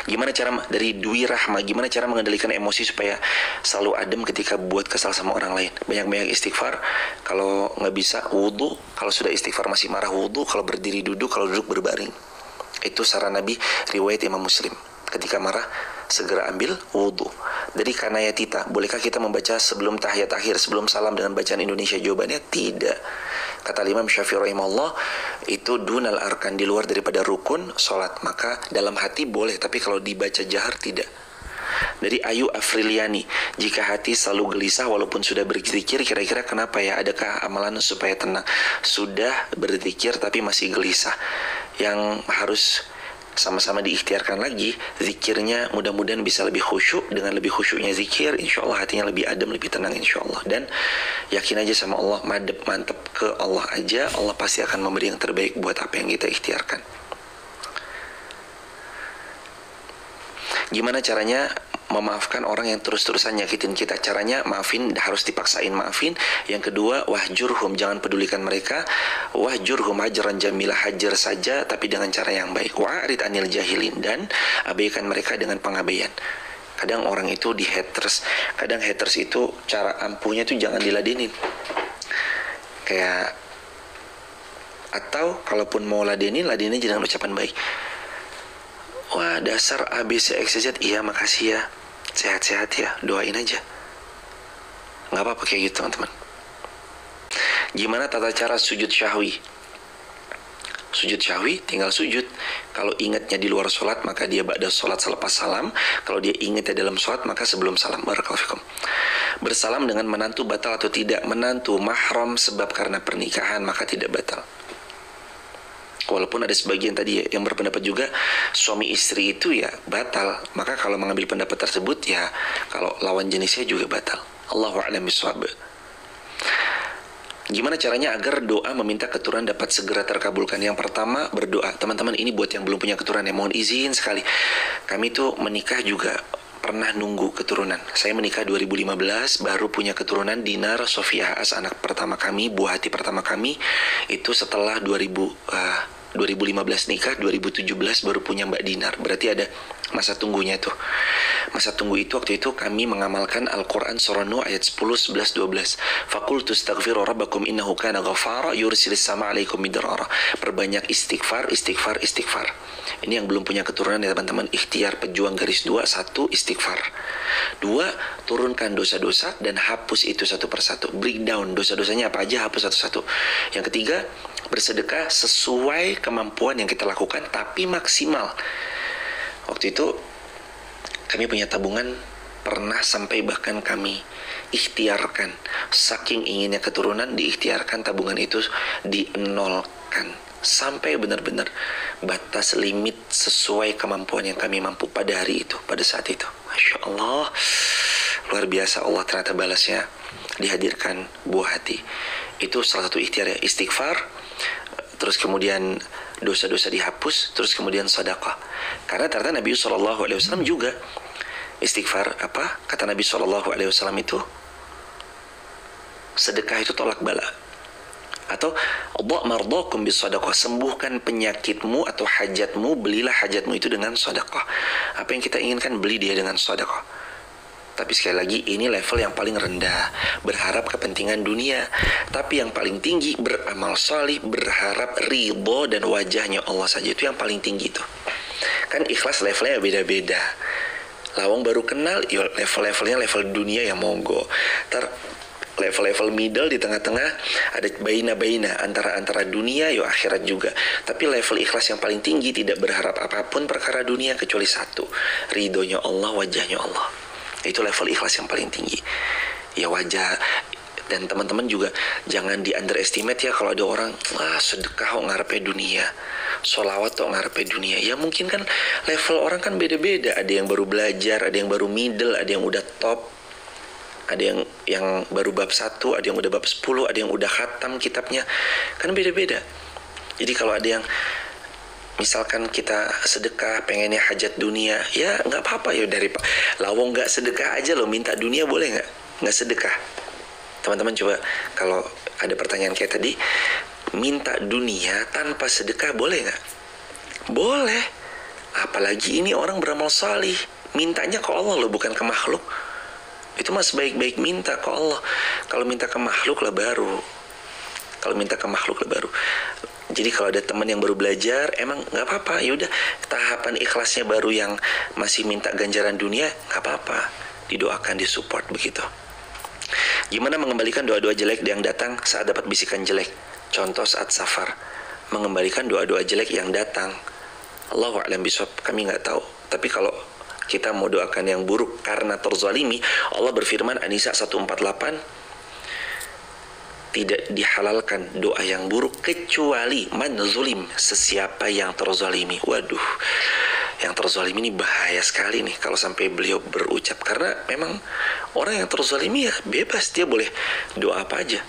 Gimana cara, dari Dwi Rahma, gimana cara mengendalikan emosi supaya selalu adem ketika buat kesal sama orang lain? Banyak-banyak istighfar. Kalau nggak bisa, wudhu. Kalau sudah istighfar masih marah, wudhu. Kalau berdiri duduk, kalau duduk berbaring. Itu saran Nabi, riwayat Imam Muslim. Ketika marah, segera ambil wudhu. Dari Kanayatita, bolehkah kita membaca sebelum tahiyat akhir, sebelum salam dengan bacaan Indonesia? Jawabannya tidak. Kata Imam Syafi'i rahimahullah, itu dunal arkan, di luar daripada rukun sholat. Maka dalam hati boleh, tapi kalau dibaca jahar tidak. Dari Ayu Afriliani, jika hati selalu gelisah walaupun sudah berzikir, kira-kira kenapa ya? Adakah amalan supaya tenang? Sudah berzikir tapi masih gelisah. Yang harus sama-sama diikhtiarkan lagi, zikirnya mudah-mudahan bisa lebih khusyuk. Dengan lebih khusyuknya zikir, insya Allah hatinya lebih adem, lebih tenang insya Allah. Dan yakin aja sama Allah, mantep ke Allah aja, Allah pasti akan memberi yang terbaik buat apa yang kita ikhtiarkan. Gimana caranya memaafkan orang yang terus-terusan nyakitin kita? Caranya maafin, harus dipaksain maafin. Yang kedua, wahjurhum, jangan pedulikan mereka. Wahjurhum hajaran jamilah, hajar saja tapi dengan cara yang baik. Wa'rid anil jahilin, dan abaikan mereka dengan pengabaian. Kadang orang itu di haters, kadang haters itu cara ampuhnya itu jangan diladenin. Kayak, atau kalaupun mau ladenin dengan ucapan baik. Wah, dasar ABCXZ, iya makasih ya, sehat-sehat ya, doain aja. Nggak apa-apa kayak gitu teman-teman. Gimana tata cara sujud syahwi? Sujud syahwi tinggal sujud. Kalau ingatnya di luar sholat, maka dia ba'da sholat selepas salam. Kalau dia ingatnya dalam sholat, maka sebelum salam. Barakallahu fikum. Bersalam dengan menantu batal atau tidak? Menantu mahram sebab karena pernikahan, maka tidak batal. Walaupun ada sebagian tadi ya, yang berpendapat juga suami istri itu ya batal. Maka kalau mengambil pendapat tersebut ya, kalau lawan jenisnya juga batal. Allahu a'lam bishawab. Gimana caranya agar doa meminta keturunan dapat segera terkabulkan? Yang pertama, berdoa. Teman-teman, ini buat yang belum punya keturunan ya, mohon izin sekali. Kami tuh menikah juga pernah nunggu keturunan. Saya menikah 2015, baru punya keturunan Dinar Sofia As, anak pertama kami, buah hati pertama kami. Itu setelah 2015 nikah, 2017 baru punya Mbak Dinar. Berarti ada masa tunggunya tuh. Masa tunggu itu waktu itu kami mengamalkan Al-Quran surah Nuh ayat 10, 11, 12. Faqultu astaghfiru rabbakum innahu kana ghafara yursilis sama alaikum midrara. Perbanyak istighfar, istighfar, istighfar. Ini yang belum punya keturunan ya teman-teman. Ikhtiar pejuang garis 2. 1. Istighfar. 2. Turunkan dosa-dosa dan hapus itu satu persatu. Breakdown dosa-dosanya apa aja, hapus satu-satu. Yang ketiga, bersedekah sesuai kemampuan yang kita lakukan tapi maksimal. Waktu itu kami punya tabungan, pernah sampai bahkan kami ikhtiarkan, saking inginnya keturunan, diikhtiarkan tabungan itu dienolkan sampai benar-benar batas limit sesuai kemampuan yang kami mampu pada hari itu, pada saat itu. Masya Allah, luar biasa. Allah ternyata balasnya dihadirkan buah hati. Itu salah satu ikhtiar ya, istighfar, terus kemudian dosa-dosa dihapus, terus kemudian sedekah. Karena ternyata Nabi SAW juga istighfar, apa kata Nabi SAW itu, sedekah itu tolak bala. Atau Allah mardakum bisadaqah, sembuhkan penyakitmu atau hajatmu, belilah hajatmu itu dengan sedekah. Apa yang kita inginkan, beli dia dengan sedekah. Tapi sekali lagi, ini level yang paling rendah, berharap kepentingan dunia. Tapi yang paling tinggi, beramal salih, berharap ridho dan wajahnya Allah saja. Itu yang paling tinggi tuh. Kan ikhlas levelnya beda-beda. Lawang baru kenal, ya level-levelnya level dunia ya monggo. Level-level middle di tengah-tengah, ada baina-baina antara dunia ya akhirat juga. Tapi level ikhlas yang paling tinggi, tidak berharap apapun perkara dunia kecuali satu, ridhonya Allah, wajahnya Allah. Itu level ikhlas yang paling tinggi. Ya wajah. Dan teman-teman juga jangan di underestimate ya, kalau ada orang sedekah kok ngarepe dunia, sholawat kok ngarepe dunia. Ya mungkin kan level orang kan beda-beda. Ada yang baru belajar, ada yang baru middle, ada yang udah top, ada yang baru bab 1, ada yang udah bab 10, ada yang udah khatam kitabnya. Kan beda-beda. Jadi kalau ada yang misalkan kita sedekah pengennya hajat dunia, ya nggak apa-apa ya, dari lawong nggak sedekah aja loh, minta dunia boleh nggak sedekah? Teman-teman coba, kalau ada pertanyaan kayak tadi, minta dunia tanpa sedekah boleh nggak? Boleh. Apalagi ini orang beramal salih, mintanya ke Allah loh, bukan ke makhluk. Itu mas baik-baik minta ke Allah. Kalau minta ke makhluk lah baru. Jadi kalau ada teman yang baru belajar, emang nggak apa-apa. Ya udah, tahapan ikhlasnya baru yang masih minta ganjaran dunia, nggak apa-apa. Didoakan, disupport begitu. Gimana mengembalikan doa-doa jelek yang datang saat dapat bisikan jelek? Contoh saat safar, mengembalikan doa-doa jelek yang datang. Allahu a'lam bishawab, kami nggak tahu. Tapi kalau kita mau doakan yang buruk karena terzalimi, Allah berfirman An-Nisa 148, tidak dihalalkan doa yang buruk kecuali man zulim, sesiapa yang terzalimi. Waduh, yang terzalimi ini bahaya sekali nih kalau sampai beliau berucap, karena memang orang yang terzalimi ya bebas, dia boleh doa apa aja.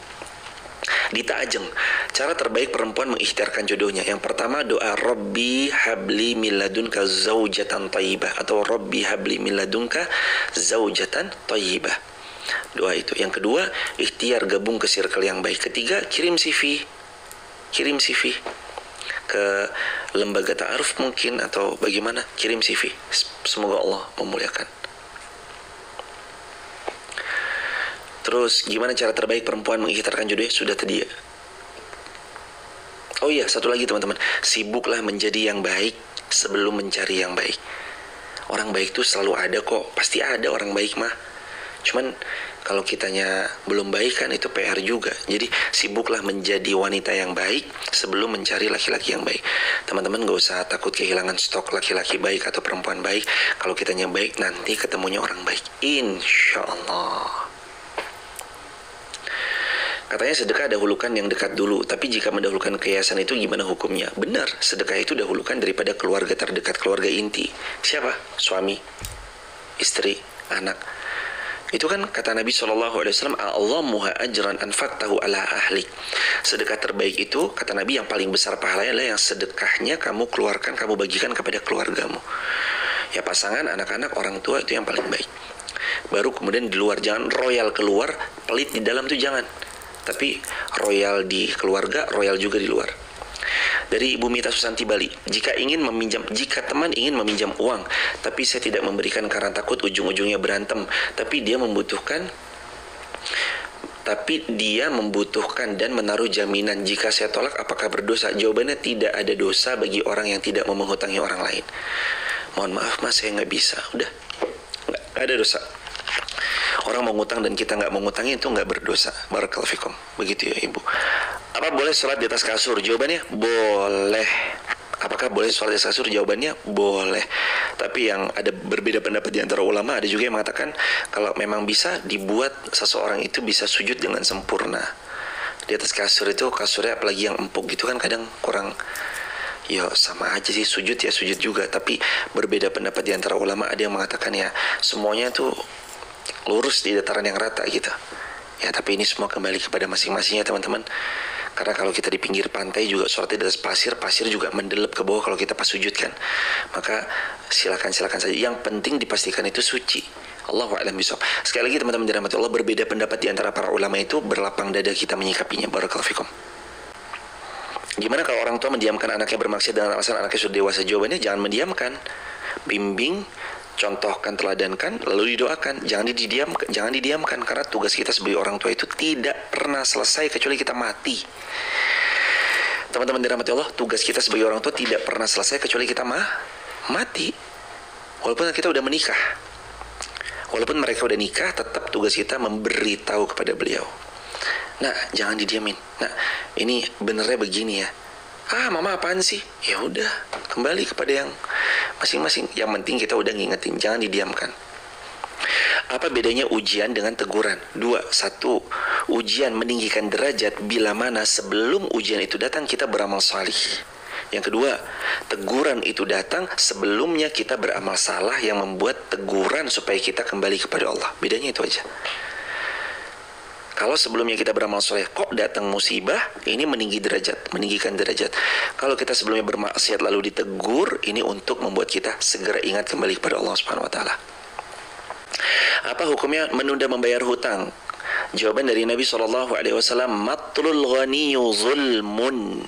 Dita Ajeng, cara terbaik perempuan mengikhtiarkan jodohnya. Yang pertama doa Rabbi habli min ladunka zaujatan thayyibah, atau Rabbi habli min ladunka zaujatan thayyibah. Doa itu. Yang kedua, ikhtiar gabung ke circle yang baik. Ketiga, kirim CV. Kirim CV ke lembaga ta'aruf mungkin, atau bagaimana, kirim CV. Semoga Allah memuliakan. Terus gimana cara terbaik perempuan mengikhtiarkan jodohnya? Sudah tadi ya. Oh iya, satu lagi teman-teman, sibuklah menjadi yang baik sebelum mencari yang baik. Orang baik tuh selalu ada kok, pasti ada orang baik mah. Cuman kalau kitanya belum baik kan itu PR juga. Jadi sibuklah menjadi wanita yang baik sebelum mencari laki-laki yang baik. Teman-teman gak usah takut kehilangan stok laki-laki baik atau perempuan baik. Kalau kitanya baik, nanti ketemunya orang baik, insya Allah. Katanya sedekah dahulukan yang dekat dulu, tapi jika mendahulukan keyayasan itu gimana hukumnya? Benar, sedekah itu dahulukan daripada keluarga terdekat, keluarga inti. Siapa? Suami, istri, anak. Itu kan kata Nabi SAW, Allahuha ajran anfaqtahu ala ahlik. Sedekah terbaik itu, kata Nabi, yang paling besar pahalanya adalah yang sedekahnya kamu keluarkan, kamu bagikan kepada keluargamu. Ya pasangan, anak-anak, orang tua, itu yang paling baik. Baru kemudian di luar, jangan royal keluar, pelit di dalam itu jangan. Tapi royal di keluarga, royal juga di luar. Dari Ibu Mita Susanti Bali, jika teman ingin meminjam uang, tapi saya tidak memberikan karena takut ujung-ujungnya berantem, tapi dia membutuhkan dan menaruh jaminan, jika saya tolak apakah berdosa? Jawabannya tidak ada dosa bagi orang yang tidak mau menghutangi orang lain. Mohon maaf mas, saya nggak bisa. Udah, nggak ada dosa. Orang mau ngutang dan kita nggak mau ngutangin itu nggak berdosa. Barakallahu fikum. Begitu ya ibu. Apa boleh sholat di atas kasur? Jawabannya boleh. Apakah boleh sholat di atas kasur? Jawabannya boleh. Tapi yang ada berbeda pendapat di antara ulama, ada juga yang mengatakan kalau memang bisa dibuat seseorang itu bisa sujud dengan sempurna. Di atas kasur itu, kasurnya apalagi yang empuk gitu kan kadang kurang. Ya sama aja sih, sujud ya sujud juga. Tapi berbeda pendapat di antara ulama, ada yang mengatakan ya semuanya tuh lurus di dataran yang rata gitu. Ya tapi ini semua kembali kepada masing-masingnya teman-teman. Karena kalau kita di pinggir pantai juga sholatnya di atas pasir, pasir juga mendelep ke bawah kalau kita pas sujud kan. Maka silakan saja. Yang penting dipastikan itu suci. Allahu a'lam bishawab. Sekali lagi teman-teman dirahmati Allah, berbeda pendapat di antara para ulama itu, berlapang dada kita menyikapinya. Barakallahu fikum. Gimana kalau orang tua mendiamkan anaknya bermaksiat dengan alasan anaknya sudah dewasa? Jawabannya jangan mendiamkan. Bimbing, contohkan, teladankan, lalu didoakan. Jangan didiamkan, karena tugas kita sebagai orang tua itu tidak pernah selesai kecuali kita mati. Teman-teman dirahmati Allah, tugas kita sebagai orang tua tidak pernah selesai kecuali kita mati. Walaupun kita udah menikah, walaupun mereka udah nikah, tetap tugas kita memberitahu kepada beliau. Nah, jangan didiamin. Nah, ini benernya begini ya. Mama apaan sih? Ya udah, kembali kepada yang masing-masing. Yang penting kita udah ngingetin, jangan didiamkan. Apa bedanya ujian dengan teguran? 2. 1. Ujian meninggikan derajat bila mana sebelum ujian itu datang kita beramal salih. Yang kedua, teguran itu datang sebelumnya kita beramal salah yang membuat teguran supaya kita kembali kepada Allah. Bedanya itu aja. Kalau sebelumnya kita beramal soleh, kok datang musibah, ini meninggikan derajat. Kalau kita sebelumnya bermaksiat lalu ditegur, ini untuk membuat kita segera ingat kembali kepada Allah Subhanahu wa taala. Apa hukumnya menunda membayar hutang? Jawaban dari Nabi SAW, matlul ghaniyyu zulmun.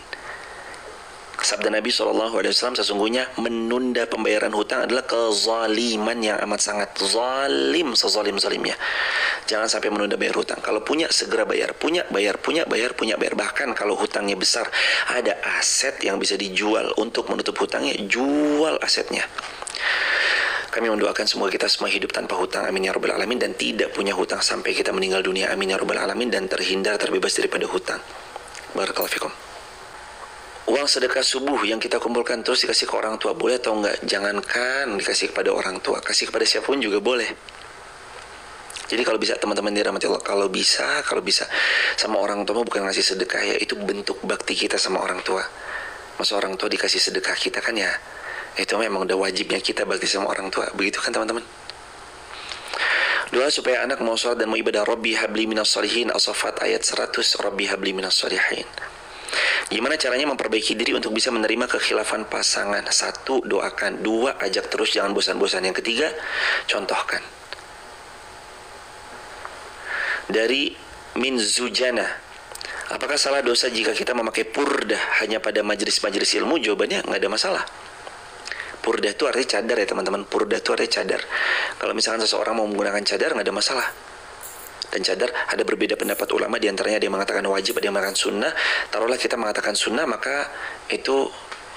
Sabda Nabi SAW, sesungguhnya menunda pembayaran hutang adalah kezaliman yang amat sangat zalim, sezalim-zalimnya. Jangan sampai menunda bayar hutang. Kalau punya, segera bayar. Punya, bayar. Bahkan kalau hutangnya besar, ada aset yang bisa dijual untuk menutup hutangnya, jual asetnya. Kami mendoakan semoga kita semua hidup tanpa hutang, amin ya rabbal alamin, dan tidak punya hutang sampai kita meninggal dunia, amin ya rabbal alamin, dan terhindar, terbebas daripada hutang. Barakallahu fikum. Uang sedekah subuh yang kita kumpulkan terus dikasih ke orang tua, boleh atau enggak? Jangankan dikasih kepada orang tua, kasih kepada siapapun juga boleh. Jadi kalau bisa teman-teman dirahmati Allah, kalau bisa sama orang tua bukan ngasih sedekah ya, itu bentuk bakti kita sama orang tua. Masa orang tua dikasih sedekah, kita kan ya itu memang udah wajibnya kita bakti sama orang tua. Begitu kan teman-teman? Doa supaya anak mau sholat dan mau ibadah. Rabbi habli minas shalihin, As-Saffat ayat 100. Rabbi habli minas shalihin. Gimana caranya memperbaiki diri untuk bisa menerima kekhilafan pasangan? 1. Doakan. 2. Ajak terus, jangan bosan-bosan. Yang ketiga, contohkan. Dari Min Zujana, apakah salah dosa jika kita memakai purdah hanya pada majelis-majelis ilmu? Jawabannya nggak ada masalah. Purdah itu artinya cadar ya teman-teman. Purdah itu artinya cadar. Kalau misalkan seseorang mau menggunakan cadar, nggak ada masalah. Dan cadar ada berbeda pendapat ulama, diantaranya ada yang mengatakan wajib, ada yang mengatakan sunnah. Taruhlah kita mengatakan sunnah, maka itu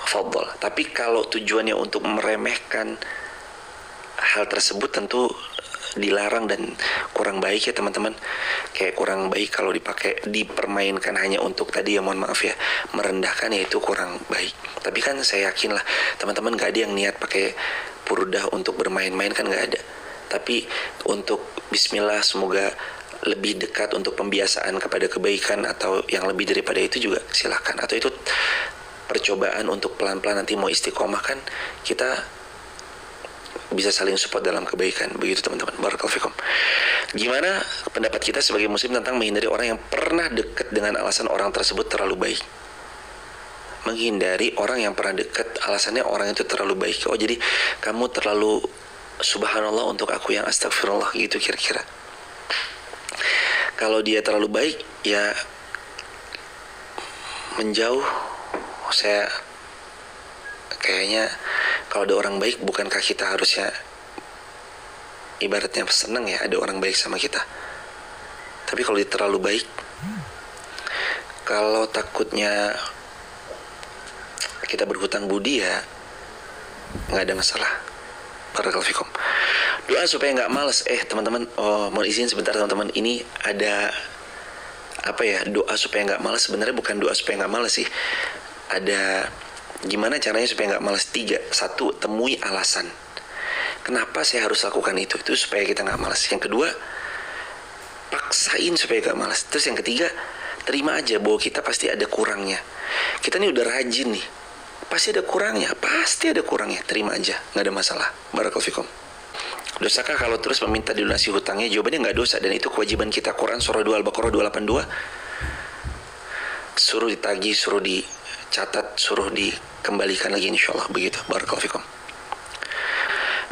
fadl. Tapi kalau tujuannya untuk meremehkan hal tersebut, tentu dilarang dan kurang baik ya teman-teman. Kayak kurang baik kalau dipermainkan hanya untuk tadi ya, mohon maaf ya, merendahkan, ya itu kurang baik. Tapi kan saya yakin lah teman-teman gak ada yang niat pakai purdah untuk bermain-main, kan gak ada. Tapi untuk bismillah, semoga lebih dekat untuk pembiasaan kepada kebaikan atau yang lebih daripada itu juga silahkan. Atau itu percobaan untuk pelan-pelan nanti mau istiqomah, kan kita bisa saling support dalam kebaikan. Begitu teman-teman. Barakallahu fikum. Gimana pendapat kita sebagai muslim tentang menghindari orang yang pernah dekat dengan alasan orang tersebut terlalu baik? Menghindari orang yang pernah dekat alasannya orang itu terlalu baik. Oh jadi kamu terlalu subhanallah untuk aku yang astagfirullah, gitu kira-kira. Kalau dia terlalu baik ya menjauh. Saya kayaknya kalau ada orang baik, bukankah kita harusnya ibaratnya senang ya ada orang baik sama kita. Tapi kalau dia terlalu baik, kalau takutnya kita berhutang budi ya nggak ada masalah. Barakallahu fikum. Doa supaya nggak malas. Teman-teman, mohon izin sebentar teman-teman. Ini ada apa ya, doa supaya nggak malas. Sebenarnya bukan doa supaya nggak malas sih. Ada gimana caranya supaya nggak malas. 3. 1. Temui alasan. Kenapa saya harus lakukan itu? Itu supaya kita nggak malas. Yang kedua, paksain supaya nggak malas. Terus yang ketiga, terima aja bahwa kita pasti ada kurangnya. Kita nih udah rajin nih, pasti ada kurangnya, terima aja, nggak ada masalah. Barakallahu fikum. Dosakah kalau terus meminta dilunasi hutangnya? Jawabannya nggak dosa, dan itu kewajiban kita. Quran surah 2 Al-Baqarah 282 suruh ditagih, suruh dicatat, suruh dikembalikan lagi insyaallah. Begitu. Barakallahu fikum.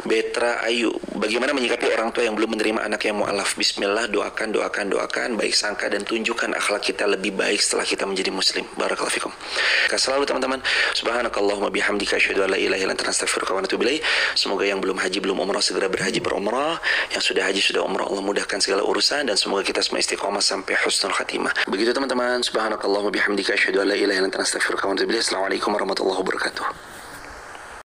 Betra Ayu, bagaimana menyikapi orang tua yang belum menerima anak yang mu'alaf? Bismillah, doakan, baik sangka dan tunjukkan akhlak kita lebih baik setelah kita menjadi muslim. Barakallahu fikum. Selalu teman-teman, subhanakallahumma bihamdika asyhadu an la ilaha illa anta astaghfiruka wa atubu ilaik. Semoga yang belum haji belum umrah segera berhaji berumrah, yang sudah haji sudah umrah Allah mudahkan segala urusan, dan semoga kita semua istiqomah sampai husnul khatimah. Begitu teman-teman, subhanakallahumma bihamdika asyhadu an la ilaha illa anta astaghfiruka wa atubu ilaik. Assalamualaikum warahmatullahi wabarakatuh.